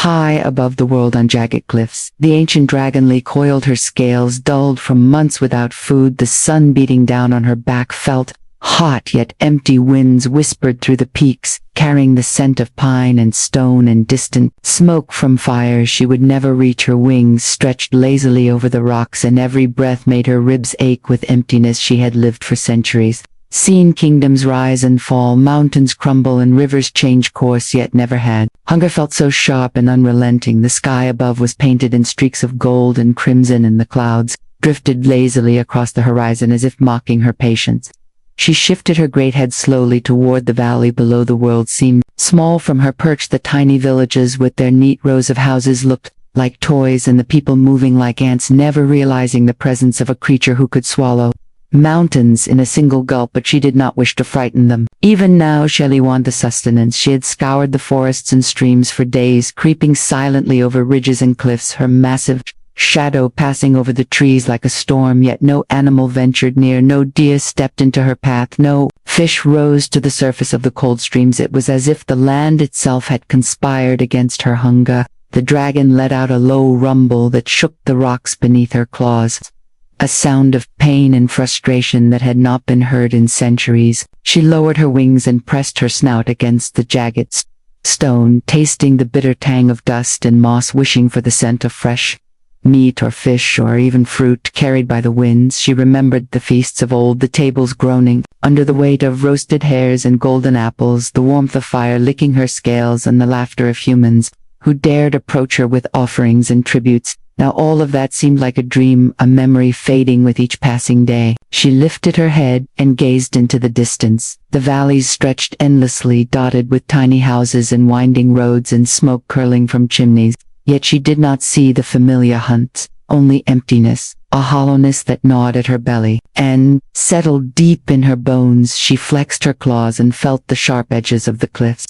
high above the world on jagged cliffs. The ancient dragon lay coiled, her scales dulled from months without food. The sun beating down on her back felt hot yet empty. Winds whispered through the peaks, carrying the scent of pine and stone and distant smoke from fires she would never reach. Her wings stretched lazily over the rocks, and every breath made her ribs ache with emptiness. She had lived for centuries, seen kingdoms rise and fall, mountains crumble and rivers change course, yet never had. Hunger felt so sharp and unrelenting. The sky above was painted in streaks of gold and crimson, and the clouds drifted lazily across the horizon as if mocking her patience. She shifted her great head slowly toward the valley below. The world seemed small from her perch. The tiny villages with their neat rows of houses looked like toys, and the people moving like ants, never realizing the presence of a creature who could swallow mountains in a single gulp. But she did not wish to frighten them. Even now Shelley wanted sustenance. She had scoured the forests and streams for days, creeping silently over ridges and cliffs, her massive shadow passing over the trees like a storm, yet no animal ventured near, no deer stepped into her path, no fish rose to the surface of the cold streams. It was as if the land itself had conspired against her hunger. The dragon let out a low rumble that shook the rocks beneath her claws, a sound of pain and frustration that had not been heard in centuries. She lowered her wings and pressed her snout against the jagged stone, tasting the bitter tang of dust and moss, wishing for the scent of fresh meat or fish or even fruit carried by the winds. She remembered the feasts of old, the tables groaning under the weight of roasted hares and golden apples, the warmth of fire licking her scales, and the laughter of humans who dared approach her with offerings and tributes. Now all of that seemed like a dream, a memory fading with each passing day. She lifted her head and gazed into the distance. The valleys stretched endlessly, dotted with tiny houses and winding roads and smoke curling from chimneys. Yet she did not see the familiar hunts, only emptiness, a hollowness that gnawed at her belly and settled deep in her bones. She flexed her claws and felt the sharp edges of the cliffs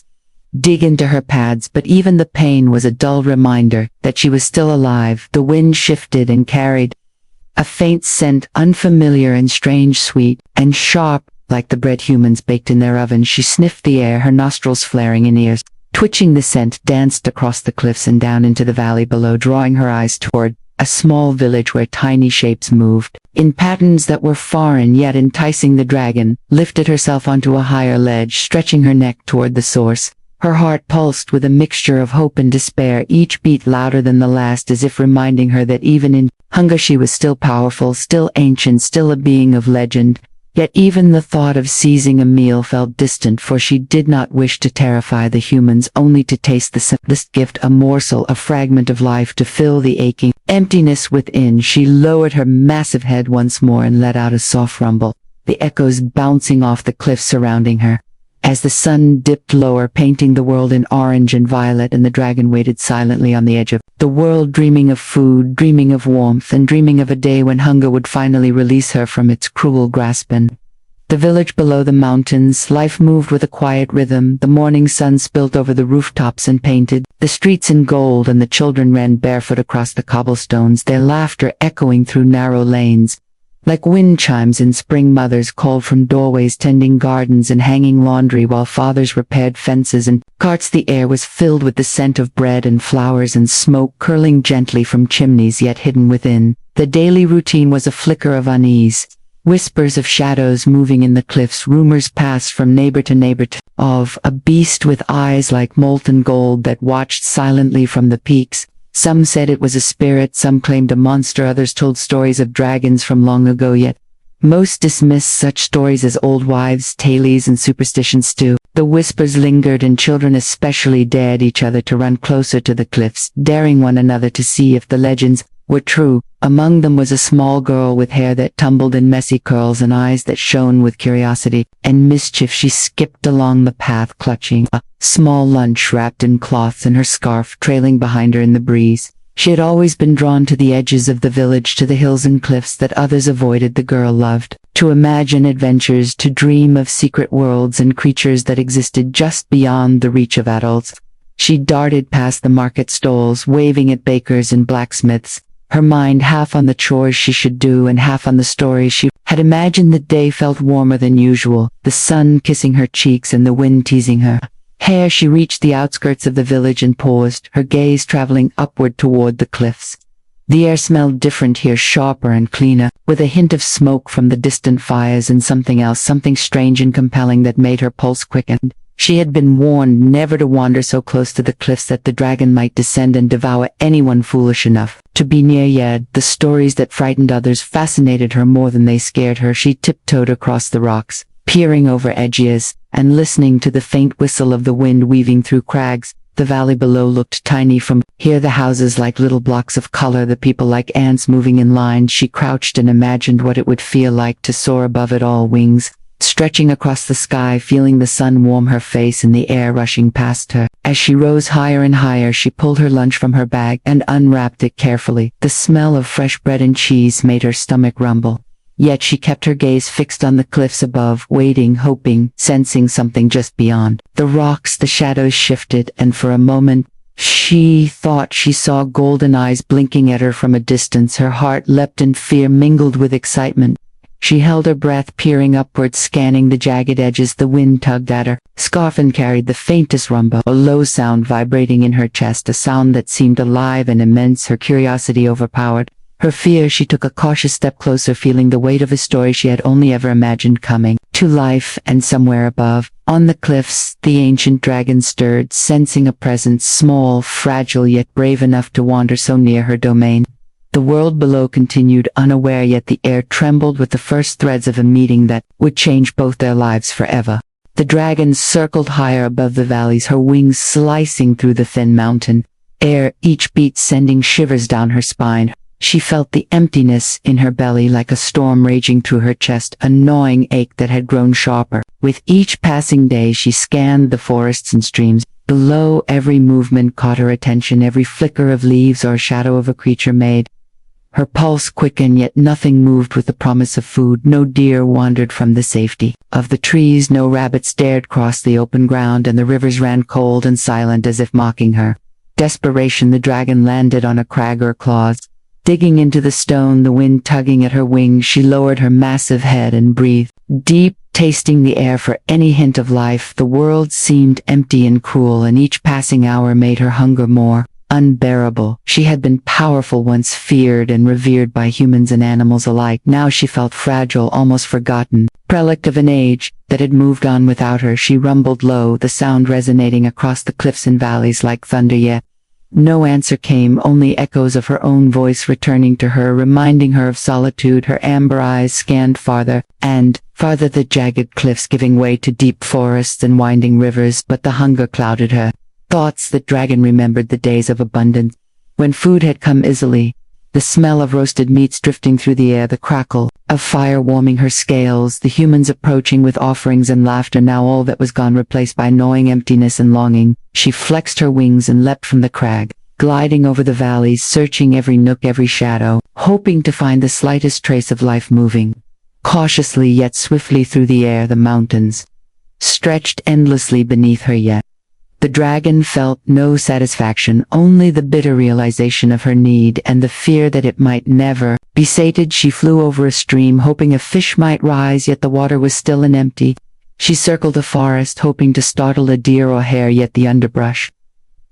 dig into her pads, but even the pain was a dull reminder that she was still alive. The wind shifted and carried a faint scent, unfamiliar and strange, sweet and sharp, like the bread humans baked in their ovens. She sniffed the air, her nostrils flaring and ears twitching. The scent danced across the cliffs and down into the valley below, drawing her eyes toward a small village where tiny shapes moved in patterns that were foreign yet enticing. The dragon lifted herself onto a higher ledge, stretching her neck toward the source. Her heart pulsed with a mixture of hope and despair, each beat louder than the last, as if reminding her that even in hunger she was still powerful, still ancient, still a being of legend. Yet even the thought of seizing a meal felt distant, for she did not wish to terrify the humans, only to taste the simplest gift, a morsel, a fragment of life to fill the aching emptiness within. She lowered her massive head once more and let out a soft rumble, the echoes bouncing off the cliffs surrounding her. As the sun dipped lower, painting the world in orange and violet, and the dragon waited silently on the edge of the world, dreaming of food, dreaming of warmth, and dreaming of a day when hunger would finally release her from its cruel grasp. In the village below the mountains, life moved with a quiet rhythm. The morning sun spilled over the rooftops and painted the streets in gold, and the children ran barefoot across the cobblestones, their laughter echoing through narrow lanes like wind chimes in spring. Mothers called from doorways, tending gardens and hanging laundry, while fathers repaired fences and carts. The air was filled with the scent of bread and flowers and smoke curling gently from chimneys, yet hidden within. The daily routine was a flicker of unease, whispers of shadows moving in the cliffs. Rumors passed from neighbor to neighbor of a beast with eyes like molten gold that watched silently from the peaks. Some said it was a spirit, some claimed a monster, others told stories of dragons from long ago, yet most dismissed such stories as old wives' tales and superstitions too. The whispers lingered, and children especially dared each other to run closer to the cliffs, daring one another to see if the legends were true. Among them was a small girl with hair that tumbled in messy curls and eyes that shone with curiosity and mischief. She skipped along the path, clutching a small lunch wrapped in cloths, and her scarf trailing behind her in the breeze. She had always been drawn to the edges of the village, to the hills and cliffs that others avoided. The girl loved to imagine adventures, to dream of secret worlds and creatures that existed just beyond the reach of adults. She darted past the market stalls, waving at bakers and blacksmiths, her mind half on the chores she should do and half on the stories she had imagined. The day felt warmer than usual, the sun kissing her cheeks and the wind teasing her Here she reached the outskirts of the village and paused, her gaze traveling upward toward the cliffs. The air smelled different here, sharper and cleaner, with a hint of smoke from the distant fires and something else, something strange and compelling that made her pulse quicken. She had been warned never to wander so close to the cliffs that the dragon might descend and devour anyone foolish enough to be near. Yet the stories that frightened others fascinated her more than they scared her. She tiptoed across the rocks, peering over edges, and listening to the faint whistle of the wind weaving through crags. The valley below looked tiny from here, the houses like little blocks of color, the people like ants moving in lines. She crouched and imagined what it would feel like to soar above it all, wings stretching across the sky, feeling the sun warm her face and the air rushing past her. As she rose higher and higher, she pulled her lunch from her bag and unwrapped it carefully. The smell of fresh bread and cheese made her stomach rumble. Yet she kept her gaze fixed on the cliffs above, waiting, hoping, sensing something just beyond. The rocks, the shadows shifted, and for a moment, she thought she saw golden eyes blinking at her from a distance. Her heart leapt in fear mingled with excitement. She held her breath, peering upward, scanning the jagged edges. The wind tugged at her scarf and carried the faintest rumble, a low sound vibrating in her chest, a sound that seemed alive and immense. Her curiosity overpowered her fear. She took a cautious step closer, feeling the weight of a story she had only ever imagined coming to life. And somewhere above, on the cliffs, the ancient dragon stirred, sensing a presence, small, fragile, yet brave enough to wander so near her domain. The world below continued unaware, yet the air trembled with the first threads of a meeting that would change both their lives forever. The dragon circled higher above the valleys, her wings slicing through the thin mountain air, each beat sending shivers down her spine. She felt the emptiness in her belly like a storm raging through her chest, a gnawing ache that had grown sharper. With each passing day she scanned the forests and streams. Below, every movement caught her attention, every flicker of leaves or shadow of a creature made her pulse quicken, yet nothing moved with the promise of food. No deer wandered from the safety of the trees, no rabbits dared cross the open ground, and the rivers ran cold and silent as if mocking her desperation. The dragon landed on a crag, her claws digging into the stone, the wind tugging at her wings. She lowered her massive head and breathed deep, tasting the air for any hint of life. The world seemed empty and cruel, and each passing hour made her hunger more unbearable. She had been powerful once, feared and revered by humans and animals alike. Now she felt fragile, almost forgotten, relic of an age that had moved on without her. She rumbled low, the sound resonating across the cliffs and valleys like thunder, yet no answer came, only echoes of her own voice returning to her, reminding her of solitude. Her amber eyes scanned farther and farther, the jagged cliffs giving way to deep forests and winding rivers, but the hunger clouded her thoughts. The dragon remembered the days of abundance, when food had come easily, the smell of roasted meats drifting through the air, the crackle of fire warming her scales, the humans approaching with offerings and laughter. Now all that was gone, replaced by gnawing emptiness and longing. She flexed her wings and leapt from the crag, gliding over the valleys, searching every nook, every shadow, hoping to find the slightest trace of life moving cautiously yet swiftly through the air. The mountains stretched endlessly beneath her, yet the dragon felt no satisfaction, only the bitter realization of her need and the fear that it might never be sated. She flew over a stream, hoping a fish might rise, yet the water was still and empty. She circled a forest, hoping to startle a deer or hare, yet the underbrush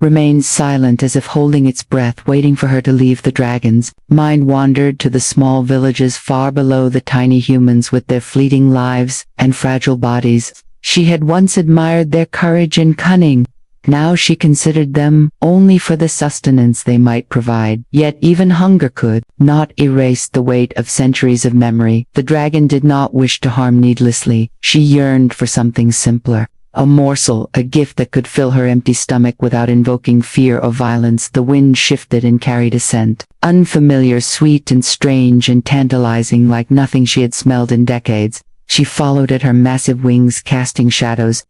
remained silent, as if holding its breath, waiting for her to leave. The dragon's mind wandered to the small villages far below, the tiny humans with their fleeting lives and fragile bodies. She had once admired their courage and cunning. Now she considered them only for the sustenance they might provide. Yet even hunger could not erase the weight of centuries of memory. The dragon did not wish to harm needlessly. She yearned for something simpler, a morsel, a gift that could fill her empty stomach without invoking fear or violence. The wind shifted and carried a scent, unfamiliar, sweet and strange and tantalizing, like nothing she had smelled in decades. She followed it, her massive wings casting shadows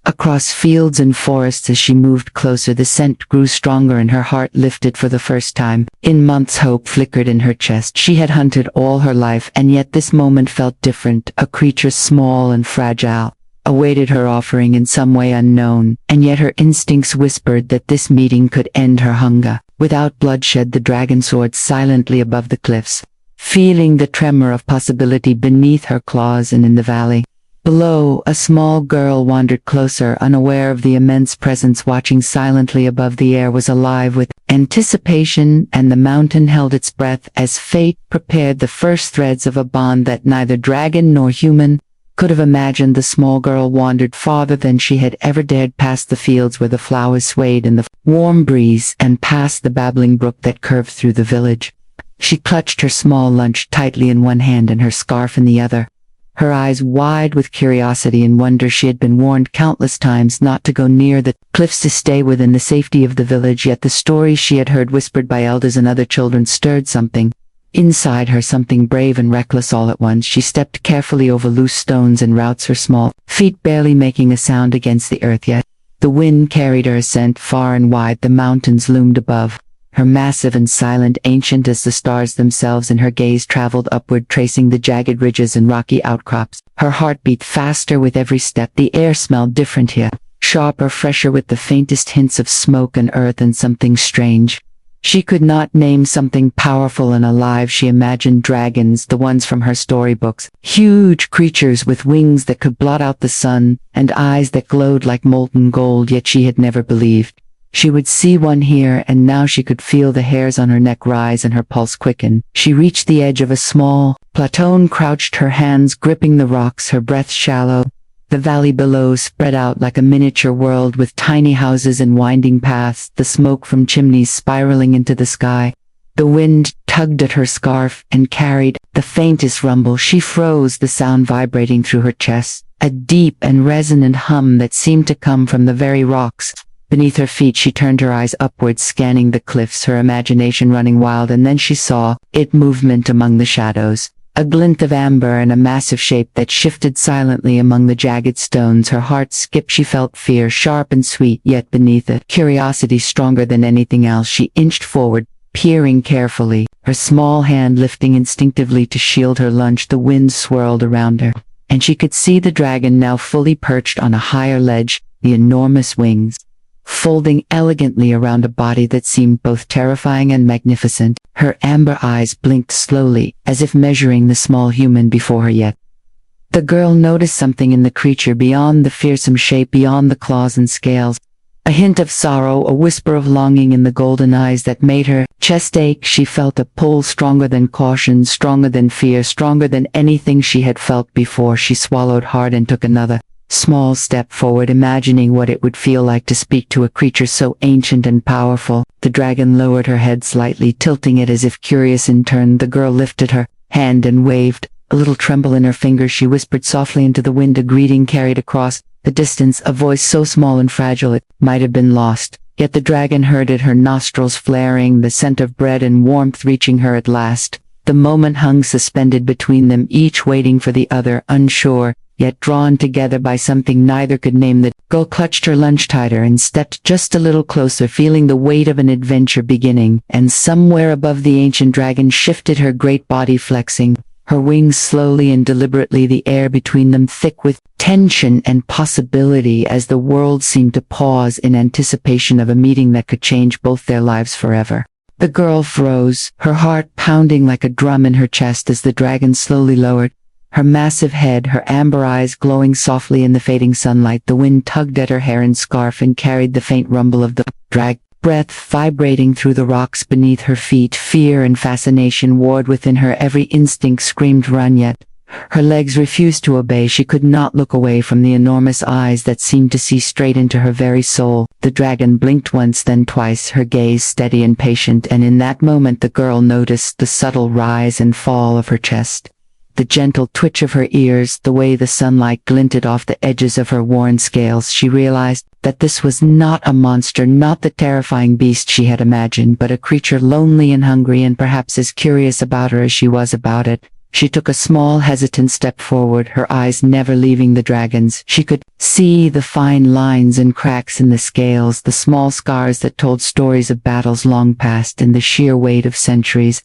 across fields and forests. As she moved closer, the scent grew stronger and her heart lifted for the first time in months. Hope flickered in her chest. She had hunted all her life, and yet this moment felt different. A creature small and fragile awaited her offering in some way unknown, and yet her instincts whispered that this meeting could end her hunger. Without bloodshed, the dragon soared silently above the cliffs, feeling the tremor of possibility beneath her claws. And in the valley, Below, a small girl wandered closer, unaware of the immense presence watching silently above. The air was alive with anticipation, and the mountain held its breath as fate prepared the first threads of a bond that neither dragon nor human could have imagined. The small girl wandered farther than she had ever dared, past the fields where the flowers swayed in the warm breeze, and past the babbling brook that curved through the village. She clutched her small lunch tightly in one hand and her scarf in the other, her eyes wide with curiosity and wonder. She had been warned countless times not to go near the cliffs, to stay within the safety of the village, yet the stories she had heard whispered by elders and other children stirred something inside her, something brave and reckless all at once. She stepped carefully over loose stones and roots, her small feet barely making a sound against the earth, yet the wind carried her ascent far and wide. The mountains loomed above her, massive and silent, ancient as the stars themselves, and her gaze traveled upward, tracing the jagged ridges and rocky outcrops. Her heart beat faster with every step. The air smelled different here, sharper, fresher, with the faintest hints of smoke and earth and something strange she could not name, something powerful and alive. She imagined dragons, the ones from her storybooks, huge creatures with wings that could blot out the sun and eyes that glowed like molten gold, yet she had never believed she would see one here, and now she could feel the hairs on her neck rise and her pulse quicken. She reached the edge of a small plateau and crouched, her hands gripping the rocks, her breath shallow. The valley below spread out like a miniature world, with tiny houses and winding paths, the smoke from chimneys spiraling into the sky. The wind tugged at her scarf and carried the faintest rumble. She froze, the sound vibrating through her chest, a deep and resonant hum that seemed to come from the very rocks beneath her feet. She turned her eyes upwards, scanning the cliffs, her imagination running wild, and then she saw it, movement among the shadows, a glint of amber and a massive shape that shifted silently among the jagged stones. Her heart skipped. She felt fear, sharp and sweet, yet beneath it, curiosity stronger than anything else. She inched forward, peering carefully, her small hand lifting instinctively to shield her lunch. The wind swirled around her, and she could see the dragon, now fully perched on a higher ledge, the enormous wings folding elegantly around a body that seemed both terrifying and magnificent. Her amber eyes blinked slowly, as if measuring the small human before her. Yet the girl noticed something in the creature, beyond the fearsome shape, beyond the claws and scales. A hint of sorrow, a whisper of longing in the golden eyes that made her chest ache. She felt a pull stronger than caution, stronger than fear, stronger than anything she had felt before. She swallowed hard and took another small step forward, imagining what it would feel like to speak to a creature so ancient and powerful. The dragon lowered her head slightly, tilting it as if curious in turn. The girl lifted her hand and waved, a little tremble in her fingers. She whispered softly into the wind, a greeting carried across the distance, a voice so small and fragile it might have been lost. Yet the dragon heard it, her nostrils flaring, the scent of bread and warmth reaching her at last. The moment hung suspended between them, each waiting for the other, unsure, yet drawn together by something neither could name. The girl clutched her lunch tighter and stepped just a little closer, feeling the weight of an adventure beginning. And somewhere above, the ancient dragon shifted, her great body flexing, her wings slowly and deliberately, the air between them thick with tension and possibility, as the world seemed to pause in anticipation of a meeting that could change both their lives forever. The girl froze, her heart pounding like a drum in her chest as the dragon slowly lowered her massive head, her amber eyes glowing softly in the fading sunlight. The wind tugged at her hair and scarf and carried the faint rumble of the drag breath vibrating through the rocks beneath her feet. Fear and fascination warred within her. Every instinct screamed run, yet her legs refused to obey. She could not look away from the enormous eyes that seemed to see straight into her very soul. The dragon blinked once, then twice, her gaze steady and patient, and in that moment the girl noticed the subtle rise and fall of her chest, the gentle twitch of her ears, the way the sunlight glinted off the edges of her worn scales. She realized that this was not a monster, not the terrifying beast she had imagined, but a creature lonely and hungry, and perhaps as curious about her as she was about it. She took a small, hesitant step forward, her eyes never leaving the dragon's. She could see the fine lines and cracks in the scales, the small scars that told stories of battles long past, and the sheer weight of centuries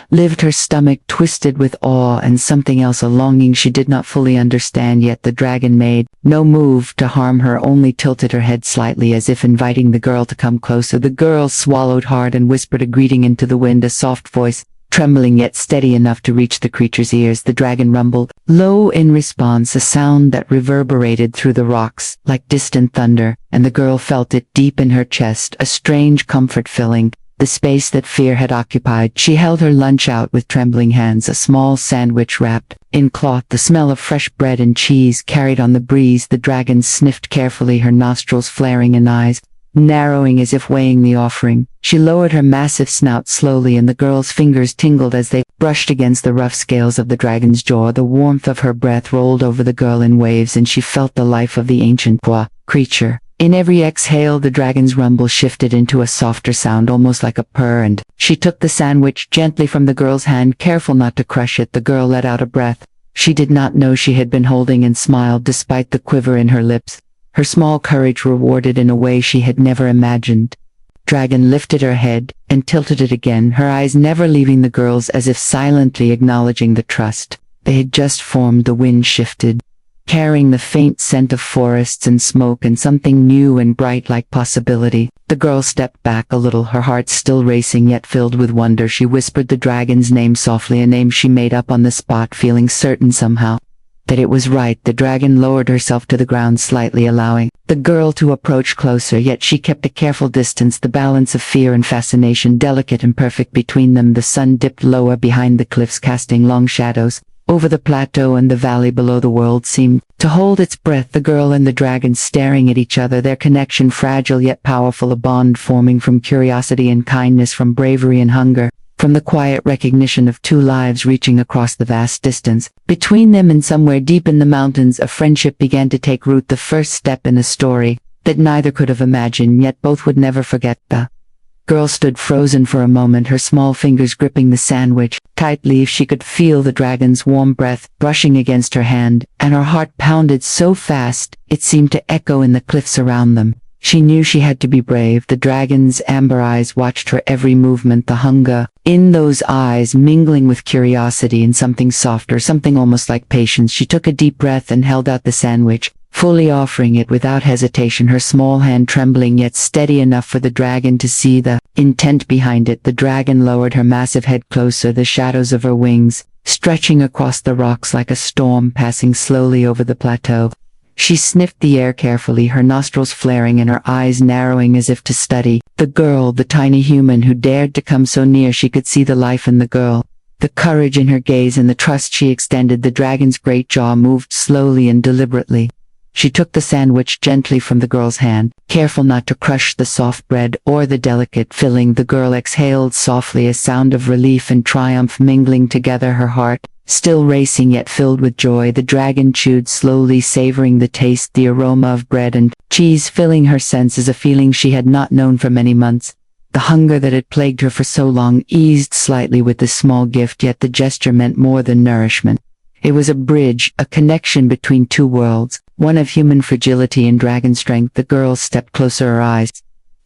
lived. Her stomach twisted with awe and something else, a longing she did not fully understand. Yet the dragon made no move to harm her, only tilted her head slightly as if inviting the girl to come closer. The girl swallowed hard and whispered a greeting into the wind, a soft voice Trembling yet steady enough to reach the creature's ears, the dragon rumbled, low in response, a sound that reverberated through the rocks like distant thunder, and the girl felt it deep in her chest, a strange comfort filling the space that fear had occupied. She held her lunch out with trembling hands, a small sandwich wrapped in cloth, the smell of fresh bread and cheese carried on the breeze. The dragon sniffed carefully, her nostrils flaring and eyes narrowing as if weighing the offering. She lowered her massive snout slowly, and the girl's fingers tingled as they brushed against the rough scales of the dragon's jaw. The warmth of her breath rolled over the girl in waves, and she felt the life of the ancient creature. In every exhale, the dragon's rumble shifted into a softer sound, almost like a purr, and she took the sandwich gently from the girl's hand, careful not to crush it. The girl let out a breath she did not know she had been holding, and smiled despite the quiver in her lips, her small courage rewarded in a way she had never imagined. Dragon lifted her head and tilted it again, her eyes never leaving the girl's, as if silently acknowledging the trust they had just formed. The wind shifted, carrying the faint scent of forests and smoke and something new and bright like possibility. The girl stepped back a little, her heart still racing yet filled with wonder. She whispered the dragon's name softly, a name she made up on the spot, feeling certain somehow that it was right. The dragon lowered herself to the ground slightly, allowing the girl to approach closer, yet she kept a careful distance, the balance of fear and fascination delicate and perfect between them. The sun dipped lower behind the cliffs, casting long shadows over the plateau, and the valley below. The world seemed to hold its breath, the girl and the dragon staring at each other, their connection fragile yet powerful, a bond forming from curiosity and kindness, from bravery and hunger, from the quiet recognition of two lives reaching across the vast distance between them. And somewhere deep in the mountains, a friendship began to take root, the first step in a story that neither could have imagined, yet both would never forget. The girl stood frozen for a moment, her small fingers gripping the sandwich tightly. She could feel the dragon's warm breath brushing against her hand, and her heart pounded so fast it seemed to echo in the cliffs around them. She knew she had to be brave. The dragon's amber eyes watched her every movement, the hunger in those eyes mingling with curiosity and something softer, something almost like patience. She took a deep breath and held out the sandwich, fully offering it without hesitation, her small hand trembling yet steady enough for the dragon to see the intent behind it. The dragon lowered her massive head closer, the shadows of her wings stretching across the rocks like a storm passing slowly over the plateau. She sniffed the air carefully, her nostrils flaring and her eyes narrowing as if to study the girl, the tiny human who dared to come so near. She could see the life in the girl, the courage in her gaze and the trust she extended. The dragon's great jaw moved slowly and deliberately. She took the sandwich gently from the girl's hand, careful not to crush the soft bread or the delicate filling. The girl exhaled softly, a sound of relief and triumph mingling together, her heart still racing yet filled with joy. The dragon chewed slowly, savoring the taste, the aroma of bread and cheese filling her senses, a feeling she had not known for many months. The hunger that had plagued her for so long eased slightly with this small gift, yet the gesture meant more than nourishment. It was a bridge, a connection between two worlds, one of human fragility and dragon strength. The girl stepped closer, her eyes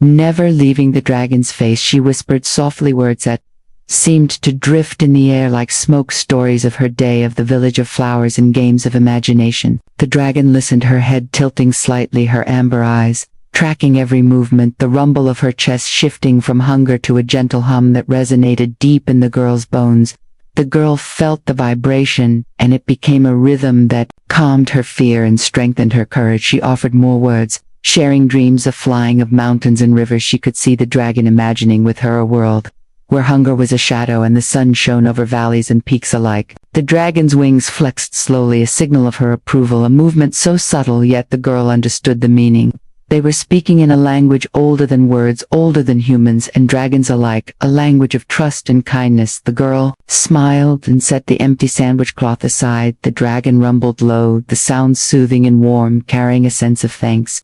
never leaving the dragon's face. She whispered softly words that seemed to drift in the air like smoke, stories of her day, of the village of flowers and games of imagination. The dragon listened, her head tilting slightly, her amber eyes tracking every movement, the rumble of her chest shifting from hunger to a gentle hum that resonated deep in the girl's bones. The girl felt the vibration, and it became a rhythm that calmed her fear and strengthened her courage. She offered more words, sharing dreams of flying, of mountains and rivers. She could see the dragon imagining with her a world where hunger was a shadow and the sun shone over valleys and peaks alike. The dragon's wings flexed slowly, a signal of her approval, a movement so subtle yet the girl understood the meaning. They were speaking in a language older than words, older than humans and dragons alike, a language of trust and kindness. The girl smiled and set the empty sandwich cloth aside. The dragon rumbled low, the sound soothing and warm, carrying a sense of thanks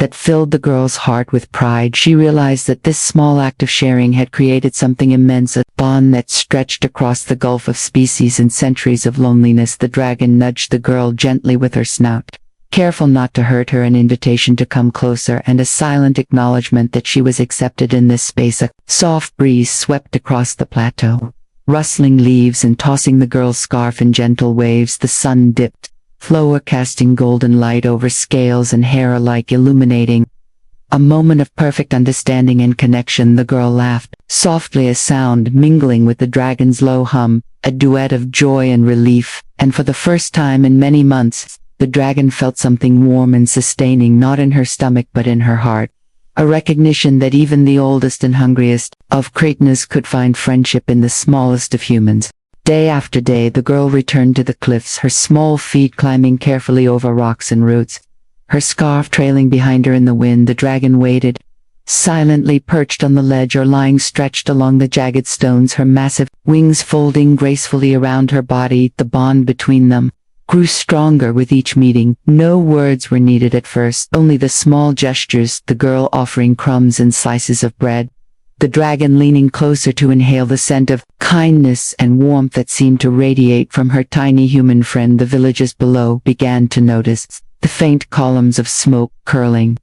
that filled the girl's heart with pride. She realized that this small act of sharing had created something immense, a bond that stretched across the gulf of species and centuries of loneliness. The dragon nudged the girl gently with her snout, careful not to hurt her, an invitation to come closer and a silent acknowledgement that she was accepted in this space. A soft breeze swept across the plateau, rustling leaves and tossing the girl's scarf in gentle waves. The sun dipped lower, casting golden light over scales and hair alike, illuminating a moment of perfect understanding and connection. The girl laughed softly a sound mingling with the dragon's low hum, a duet of joy and relief, and for the first time in many months, the dragon felt something warm and sustaining not in her stomach but in her heart. A recognition that even the oldest and hungriest of creatures could find friendship in the smallest of humans. Day after day the girl returned to the cliffs, her small feet climbing carefully over rocks and roots. Her scarf trailing behind her in the wind, the dragon waited, silently perched on the ledge or lying stretched along the jagged stones, her massive wings folding gracefully around her body. The bond between them grew stronger with each meeting. No words were needed at first, only the small gestures, the girl offering crumbs and slices of bread, the dragon leaning closer to inhale the scent of kindness and warmth that seemed to radiate from her tiny human friend. The villagers below began to notice the faint columns of smoke curling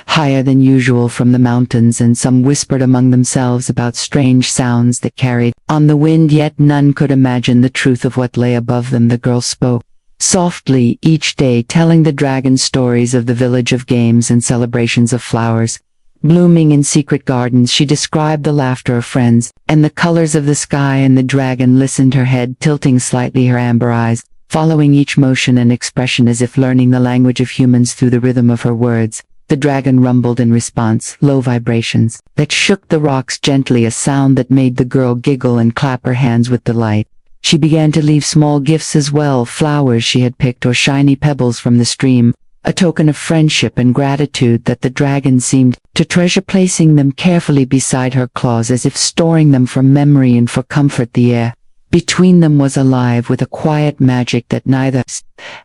higher than usual from the mountains, and some whispered among themselves about strange sounds that carried on the wind, yet none could imagine the truth of what lay above them. The girl spoke softly each day, telling the dragon stories of the village, of games and celebrations, of flowers blooming in secret gardens. She described the laughter of friends and the colors of the sky, and the dragon listened, her head tilting slightly, her amber eyes following each motion and expression as if learning the language of humans through the rhythm of her words. The dragon rumbled in response, low vibrations that shook the rocks gently, a sound that made the girl giggle and clap her hands with delight. She began to leave small gifts as well, flowers she had picked or shiny pebbles from the stream, a token of friendship and gratitude that the dragon seemed to treasure, placing them carefully beside her claws as if storing them for memory and for comfort. The air between them was alive with a quiet magic that neither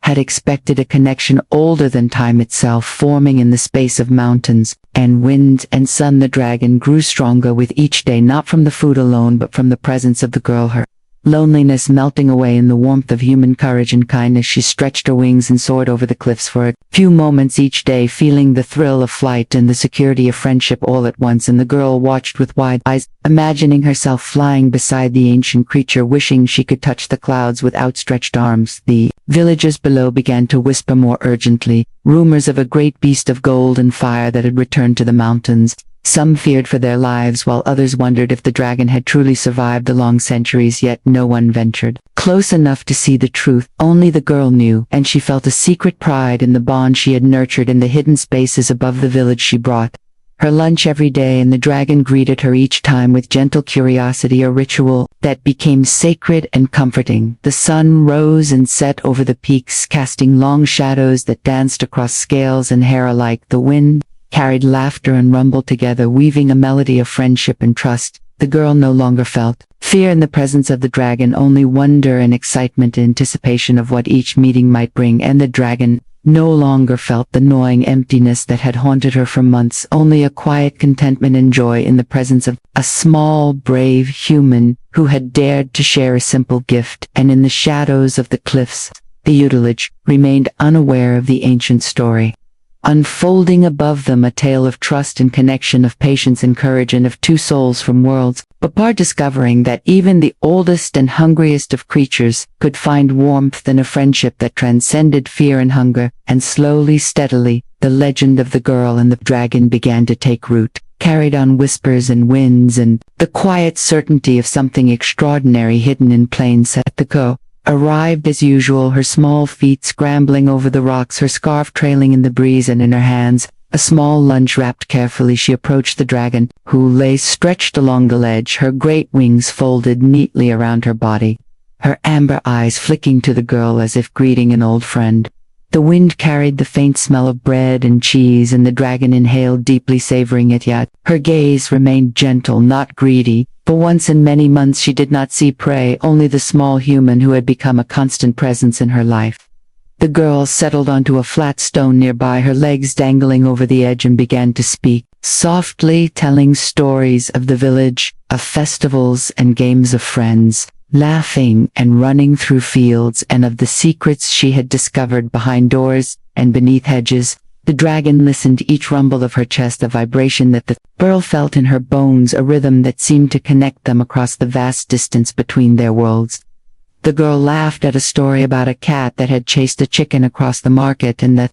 had expected, a connection older than time itself, forming in the space of mountains and wind and sun. The dragon grew stronger with each day, not from the food alone but from the presence of the girl, her loneliness melting away in the warmth of human courage and kindness. She stretched her wings and soared over the cliffs for a few moments each day, feeling the thrill of flight and the security of friendship all at once, and the girl watched with wide eyes, imagining herself flying beside the ancient creature, wishing she could touch the clouds with outstretched arms. The villagers below began to whisper more urgently, rumors of a great beast of gold and fire that had returned to the mountains. Some feared for their lives, while others wondered if the dragon had truly survived the long centuries, yet no one ventured close enough to see the truth. Only the girl knew, and she felt a secret pride in the bond she had nurtured in the hidden spaces above the village. She brought her lunch every day, and the dragon greeted her each time with gentle curiosity, a ritual that became sacred and comforting. The sun rose and set over the peaks, casting long shadows that danced across scales and hair alike. The wind carried laughter and rumbled together, weaving a melody of friendship and trust. The girl no longer felt fear in the presence of the dragon, only wonder and excitement, anticipation of what each meeting might bring. And the dragon no longer felt the gnawing emptiness that had haunted her for months, only a quiet contentment and joy in the presence of a small, brave human who had dared to share a simple gift. And in the shadows of the cliffs, the tutelage remained unaware of the ancient story, unfolding above them, a tale of trust and connection, of patience and courage, and of two souls from worlds apart discovering that even the oldest and hungriest of creatures could find warmth in a friendship that transcended fear and hunger. And slowly, steadily, the legend of the girl and the dragon began to take root, carried on whispers and winds and the quiet certainty of something extraordinary hidden in plain sight. The girl arrived as usual, her small feet scrambling over the rocks, her scarf trailing in the breeze, and in her hands a small lunch wrapped carefully. She approached the dragon, who lay stretched along the ledge, her great wings folded neatly around her body, her amber eyes flicking to the girl as if greeting an old friend. The wind carried the faint smell of bread and cheese, and the dragon inhaled deeply, savoring it, yet her gaze remained gentle, not greedy. For once in many months she did not see prey, only the small human who had become a constant presence in her life. The girl settled onto a flat stone nearby, her legs dangling over the edge, and began to speak, softly telling stories of the village, of festivals and games of friends, laughing and running through fields, and of the secrets she had discovered behind doors and beneath hedges. The dragon listened, each rumble of her chest a vibration that the girl felt in her bones, a rhythm that seemed to connect them across the vast distance between their worlds. The girl laughed at a story about a cat that had chased a chicken across the market, and that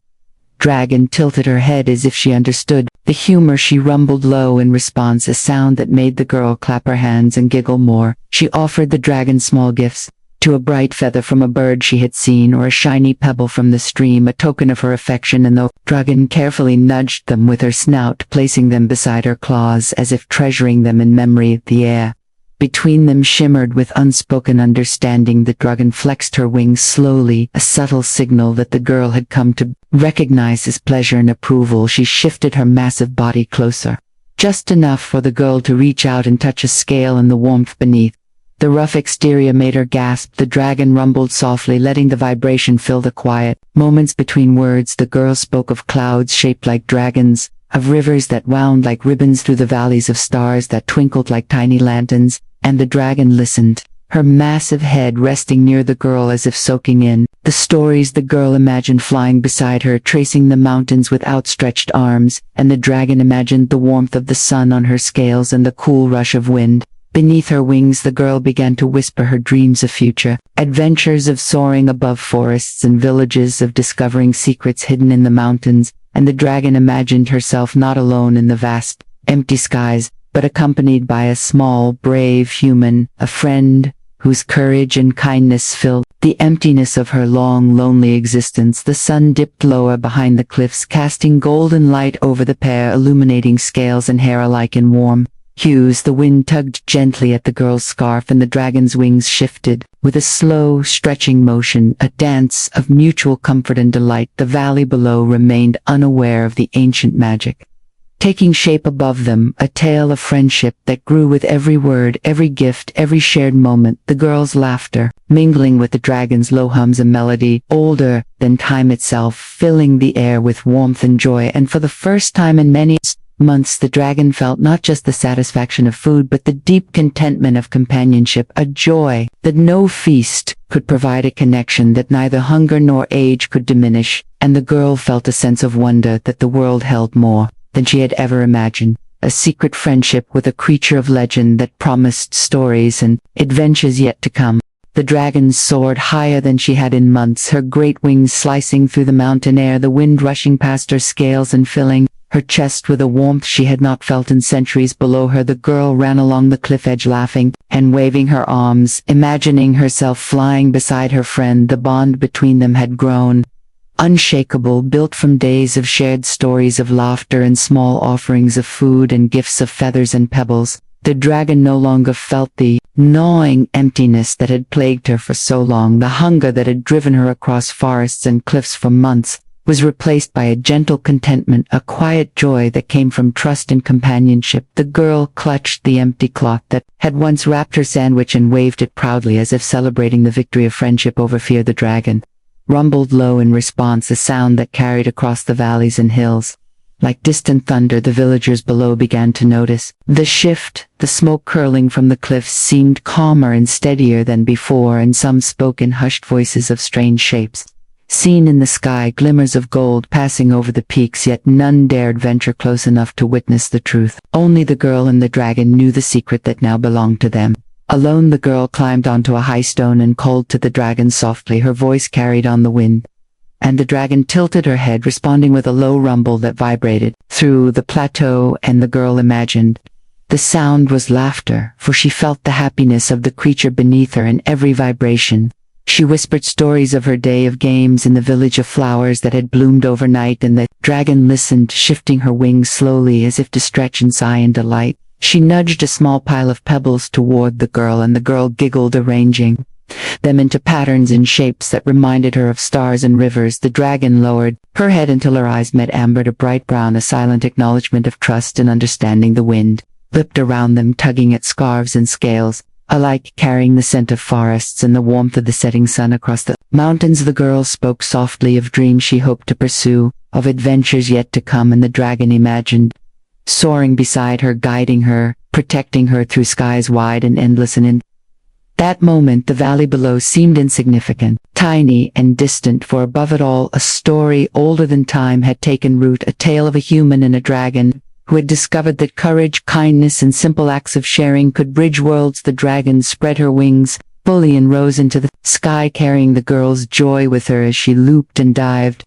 dragon tilted her head as if she understood the humor. She rumbled low in response, a sound that made the girl clap her hands and giggle more. She offered the dragon small gifts, to a bright feather from a bird she had seen, or a shiny pebble from the stream, a token of her affection, and the dragon carefully nudged them with her snout, placing them beside her claws as if treasuring them in memory of the air. Between them shimmered with unspoken understanding. The dragon flexed her wings slowly, a subtle signal that the girl had come to recognize his pleasure and approval. She shifted her massive body closer, just enough for the girl to reach out and touch a scale in the warmth beneath. The rough exterior made her gasp. The dragon rumbled softly, letting the vibration fill the quiet moments between words. The girl spoke of clouds shaped like dragons, of rivers that wound like ribbons through the valleys, of stars that twinkled like tiny lanterns, and the dragon listened, her massive head resting near the girl as if soaking in the stories. The girl imagined flying beside her, tracing the mountains with outstretched arms, and the dragon imagined the warmth of the sun on her scales and the cool rush of wind beneath her wings. The girl began to whisper her dreams of future adventures, of soaring above forests and villages, of discovering secrets hidden in the mountains, and the dragon imagined herself not alone in the vast, empty skies, but accompanied by a small, brave human, a friend whose courage and kindness filled the emptiness of her long, lonely existence. The sun dipped lower behind the cliffs, casting golden light over the pair, illuminating scales and hair alike in warm hues. The wind tugged gently at the girl's scarf, and the dragon's wings shifted with a slow, stretching motion, a dance of mutual comfort and delight. The valley below remained unaware of the ancient magic taking shape above them, a tale of friendship that grew with every word, every gift, every shared moment. The girl's laughter, mingling with the dragon's low hums, a melody older than time itself, filling the air with warmth and joy. And for the first time in many months, the dragon felt not just the satisfaction of food, but the deep contentment of companionship, a joy that no feast could provide, a connection that neither hunger nor age could diminish. And the girl felt a sense of wonder that the world held more than she had ever imagined, a secret friendship with a creature of legend that promised stories and adventures yet to come. The dragon soared higher than she had in months, her great wings slicing through the mountain air, the wind rushing past her scales and filling her chest with a warmth she had not felt in centuries. Below her, the girl ran along the cliff edge, laughing and waving her arms, imagining herself flying beside her friend. The bond between them had grown unshakable, built from days of shared stories of laughter and small offerings of food and gifts of feathers and pebbles. The dragon no longer felt the gnawing emptiness that had plagued her for so long. The hunger that had driven her across forests and cliffs for months was replaced by a gentle contentment, a quiet joy that came from trust and companionship. The girl clutched the empty cloth that had once wrapped her sandwich and waved it proudly, as if celebrating the victory of friendship over fear. The dragon rumbled low in response, a sound that carried across the valleys and hills. Like distant thunder, the villagers below began to notice the shift. The smoke curling from the cliffs seemed calmer and steadier than before, and some spoke in hushed voices of strange shapes seen in the sky, glimmers of gold passing over the peaks, yet none dared venture close enough to witness the truth. Only the girl and the dragon knew the secret that now belonged to them. Alone, the girl climbed onto a high stone and called to the dragon softly, her voice carried on the wind. And the dragon tilted her head, responding with a low rumble that vibrated through the plateau, and the girl imagined the sound was laughter, for she felt the happiness of the creature beneath her in every vibration. She whispered stories of her day of games in the village of flowers that had bloomed overnight, and the dragon listened, shifting her wings slowly as if to stretch and sigh in delight. She nudged a small pile of pebbles toward the girl, and the girl giggled, arranging them into patterns and shapes that reminded her of stars and rivers. The dragon lowered her head until her eyes met amber, a bright brown, a silent acknowledgement of trust and understanding. The wind whipped around them, tugging at scarves and scales, alike carrying the scent of forests and the warmth of the setting sun across the mountains. The girl spoke softly of dreams she hoped to pursue, of adventures yet to come, and the dragon imagined soaring beside her, guiding her, protecting her through skies wide and endless. And in that moment, the valley below seemed insignificant, tiny and distant, for above it all, a story older than time had taken root, a tale of a human and a dragon who had discovered that courage, kindness, and simple acts of sharing could bridge worlds. The dragon spread her wings fully and rose into the sky, carrying the girl's joy with her as she looped and dived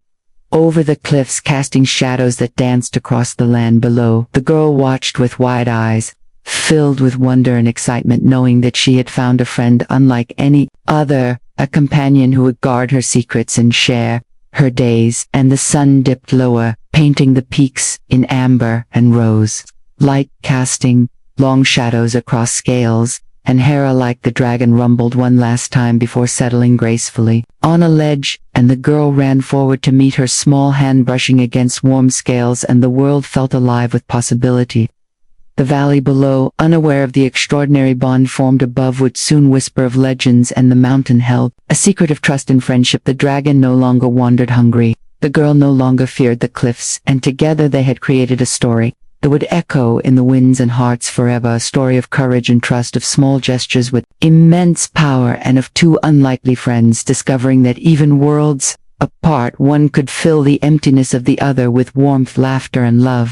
over the cliffs, casting shadows that danced across the land below. The girl watched with wide eyes, filled with wonder and excitement, knowing that she had found a friend unlike any other, a companion who would guard her secrets and share her days. And the sun dipped lower, painting the peaks in amber and rose, light casting long shadows across scales, and Hera, like the dragon, rumbled one last time before settling gracefully on a ledge, and the girl ran forward to meet her, small hand brushing against warm scales, and the world felt alive with possibility. The valley below, unaware of the extraordinary bond formed above, would soon whisper of legends, and the mountain held a secret of trust and friendship. The dragon no longer wandered hungry. The girl no longer feared the cliffs, and together they had created a story that would echo in the winds and hearts forever, a story of courage and trust, of small gestures with immense power, and of two unlikely friends discovering that even worlds apart, one could fill the emptiness of the other with warmth, laughter, and love.